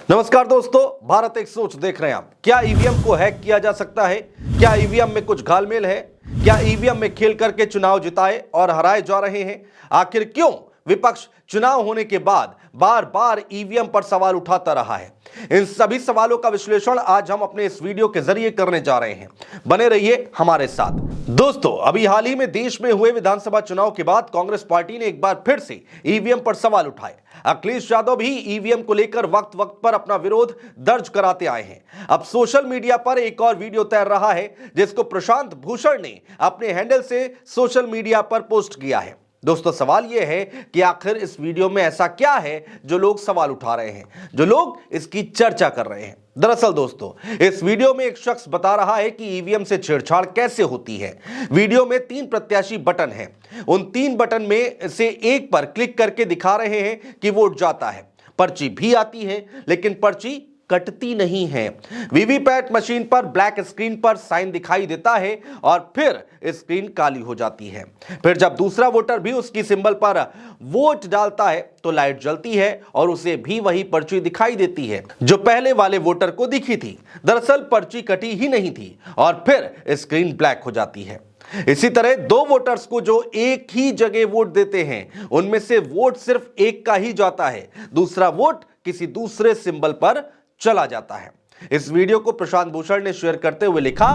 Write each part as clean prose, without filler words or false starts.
नमस्कार दोस्तों, भारत एक सोच देख रहे हैं आप। क्या ईवीएम को हैक किया जा सकता है? क्या ईवीएम में कुछ घालमेल है? क्या ईवीएम में खेल करके चुनाव जिताए और हराए जा रहे हैं? आखिर क्यों विपक्ष चुनाव होने के बाद बार बार ईवीएम पर सवाल उठाता रहा है? इन सभी सवालों का विश्लेषण आज हम अपने इस वीडियो के जरिए करने जा रहे हैं। बने रहिए हमारे साथ। दोस्तों, अभी हाल ही में देश में हुए विधानसभा चुनाव के बाद कांग्रेस पार्टी ने एक बार फिर से ईवीएम पर सवाल उठाए। अखिलेश यादव भी ईवीएम को लेकर वक्त वक्त पर अपना विरोध दर्ज कराते आए हैं। अब सोशल मीडिया पर एक और वीडियो तैर रहा है, जिसको प्रशांत भूषण ने अपने हैंडल से सोशल मीडिया पर पोस्ट किया है। दोस्तों, सवाल यह है कि आखिर इस वीडियो में ऐसा क्या है जो लोग सवाल उठा रहे हैं, जो लोग इसकी चर्चा कर रहे हैं। दरअसल दोस्तों, इस वीडियो में एक शख्स बता रहा है कि ईवीएम से छेड़छाड़ कैसे होती है। वीडियो में 3 प्रत्याशी बटन हैं। उन 3 बटन में से एक पर क्लिक करके दिखा रहे हैं कि वोट जाता है। पर्ची भी आती है, लेकिन पर्ची कटती नहीं है। वीवीपैट मशीन पर ब्लैक स्क्रीन पर साइन दिखाई देता है और फिर स्क्रीन काली हो जाती है। फिर जब दूसरा वोटर भी उसकी सिंबल पर वोट डालता है तो लाइट जलती है और उसे भी वही पर्ची दिखाई देती है जो पहले वाले वोटर को दिखी थी। दरअसल पर्ची कटी ही नहीं थी और फिर स्क्रीन ब्लैक हो जाती है। इसी तरह 2 वोटर्स को जो एक ही जगह वोट देते हैं, उनमें से वोट सिर्फ एक का ही जाता है, दूसरा वोट किसी दूसरे सिंबल पर चला जाता है। इस वीडियो को प्रशांत भूषण ने शेयर करते हुए लिखा,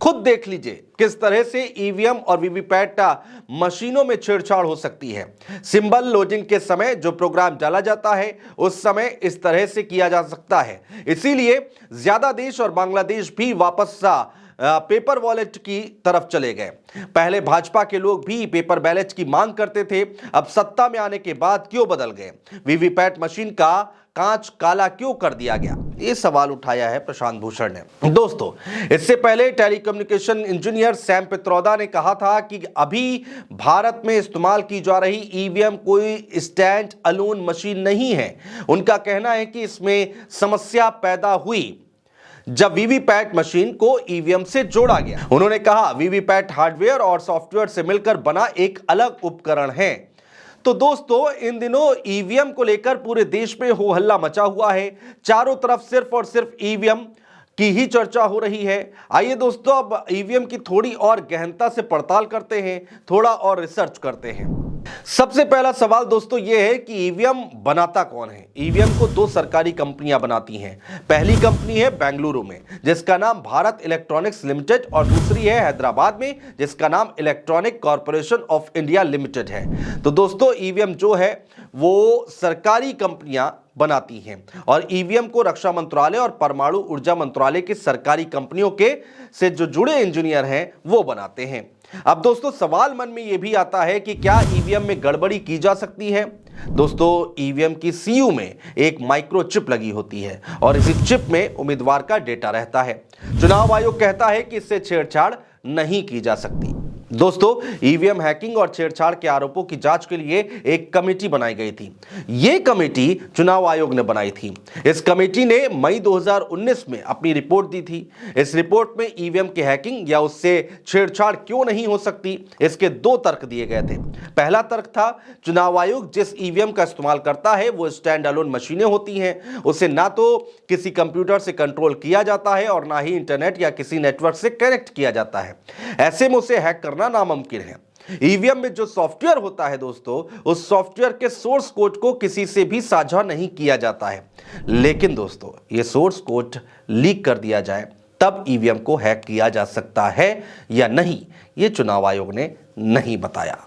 खुद देख लीजिए किस तरह से ईवीएम और वीवीपैट मशीनों में छेड़छाड़ हो सकती है। सिंबल लोडिंग के समय जो प्रोग्राम डाला जाता है, उस समय इस तरह से किया जा सकता है। इसीलिए ज्यादा देश और बांग्लादेश भी वापस पेपर वॉलेट की तरफ चले गए। पहले भाजपा के लोग भी पेपर बैलेट की मांग करते थे, अब सत्ता में आने के बाद क्यों बदल गए? वीवीपैट मशीन का कांच काला क्यों कर दिया गया? ये सवाल उठाया है प्रशांत भूषण ने। दोस्तों, इससे पहले टेलीकम्युनिकेशन इंजीनियर सैम पित्रोदा ने कहा था कि अभी भारत में इस्तेमाल की जा रही ईवीएम कोई स्टैंड अलोन मशीन नहीं है। उनका कहना है कि इसमें समस्या पैदा हुई जब वीवीपैट मशीन को ईवीएम से जोड़ा गया। उन्होंने कहा, वीवीपैट हार्डवेयर और सॉफ्टवेयर से मिलकर बना एक अलग उपकरण है। तो दोस्तों, इन दिनों ईवीएम को लेकर पूरे देश में हो हल्ला मचा हुआ है। चारों तरफ सिर्फ और सिर्फ ईवीएम की ही चर्चा हो रही है। आइए दोस्तों, अब ईवीएम की थोड़ी और गहनता से पड़ताल करते हैं, थोड़ा और रिसर्च करते हैं। सबसे पहला सवाल दोस्तों यह है कि ईवीएम बनाता कौन है? ईवीएम को 2 सरकारी कंपनियां बनाती हैं। पहली कंपनी है बेंगलुरु में, जिसका नाम भारत इलेक्ट्रॉनिक्स लिमिटेड, और दूसरी है हैदराबाद में, जिसका नाम electronic corporation of India limited है। तो दोस्तों, ईवीएम जो है वो सरकारी कंपनियां बनाती हैं और ईवीएम को रक्षा मंत्रालय और परमाणु ऊर्जा मंत्रालय की सरकारी कंपनियों के से जो जुड़े इंजीनियर हैं वो बनाते हैं। अब दोस्तों, सवाल मन में यह भी आता है कि क्या ईवीएम में गड़बड़ी की जा सकती है? दोस्तों, ईवीएम की सीयू में एक माइक्रोचिप लगी होती है और इसी चिप में उम्मीदवार का डेटा रहता है। चुनाव आयोग कहता है कि इससे छेड़छाड़ नहीं की जा सकती। दोस्तों, ईवीएम हैकिंग और छेड़छाड़ के आरोपों की जांच के लिए एक कमेटी बनाई गई थी। यह कमेटी चुनाव आयोग ने बनाई थी। इस कमेटी ने मई 2019 में अपनी रिपोर्ट दी थी। इस रिपोर्ट में ईवीएम की हैकिंग या उससे छेड़छाड़ क्यों नहीं हो सकती, इसके 2 तर्क दिए गए थे। पहला तर्क था, चुनाव आयोग जिस ईवीएम का इस्तेमाल करता है वो स्टैंड अलोन मशीनें होती हैं। उसे ना तो किसी कंप्यूटर से कंट्रोल किया जाता है और ना ही इंटरनेट या किसी नेटवर्क से कनेक्ट किया जाता है। ऐसे में उसे हैक करना नामुमकिन है। ईवीएम में जो सॉफ्टवेयर होता है दोस्तों, उस सॉफ्टवेयर के सोर्स कोड को किसी से भी साझा नहीं किया जाता है। लेकिन दोस्तों, यह सोर्स कोड लीक कर दिया जाए तब ईवीएम को हैक किया जा सकता है या नहीं, यह चुनाव आयोग ने नहीं बताया।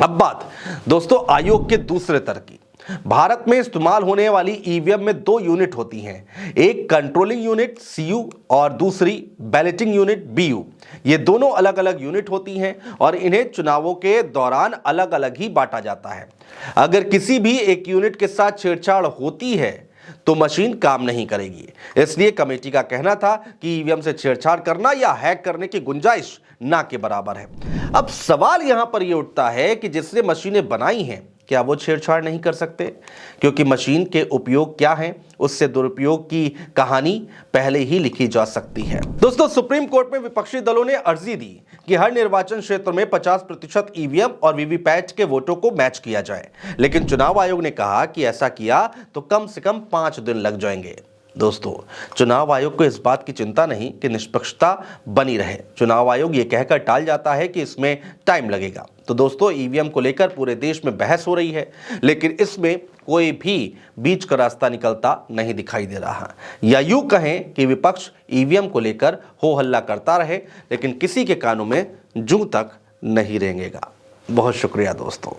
अब बात दोस्तों आयोग के दूसरे तर्क की। भारत में इस्तेमाल होने वाली ईवीएम में 2 यूनिट होती हैं, एक कंट्रोलिंग यूनिट सीयू और दूसरी बैलेटिंग यूनिट बीयू। ये दोनों अलग अलग यूनिट होती हैं और इन्हें चुनावों के दौरान अलग अलग ही बांटा जाता है। अगर किसी भी एक यूनिट के साथ छेड़छाड़ होती है तो मशीन काम नहीं करेगी। इसलिए कमेटी का कहना था कि ईवीएम से छेड़छाड़ करना या हैक करने की गुंजाइश ना के बराबर है। अब सवाल यहां पर यह उठता है कि जिसने मशीनें बनाई हैं क्या वो छेड़छाड़ नहीं कर सकते? क्योंकि मशीन के उपयोग क्या हैं, उससे दुरुपयोग की कहानी पहले ही लिखी जा सकती है। दोस्तों, सुप्रीम कोर्ट में विपक्षी दलों ने अर्जी दी कि हर निर्वाचन क्षेत्र में 50% ईवीएम और वीवीपैट के वोटों को मैच किया जाए, लेकिन चुनाव आयोग ने कहा कि ऐसा किया तो कम से कम 5 दिन लग जाएंगे। दोस्तों, चुनाव आयोग को इस बात की चिंता नहीं कि निष्पक्षता बनी रहे। चुनाव आयोग ये कहकर टाल जाता है कि इसमें टाइम लगेगा। तो दोस्तों, ईवीएम को लेकर पूरे देश में बहस हो रही है, लेकिन इसमें कोई भी बीच का रास्ता निकलता नहीं दिखाई दे रहा। या यूं कहें कि विपक्ष ईवीएम को लेकर हो हल्ला करता रहे, लेकिन किसी के कानों में जूं तक नहीं रेंगेगा। बहुत शुक्रिया दोस्तों।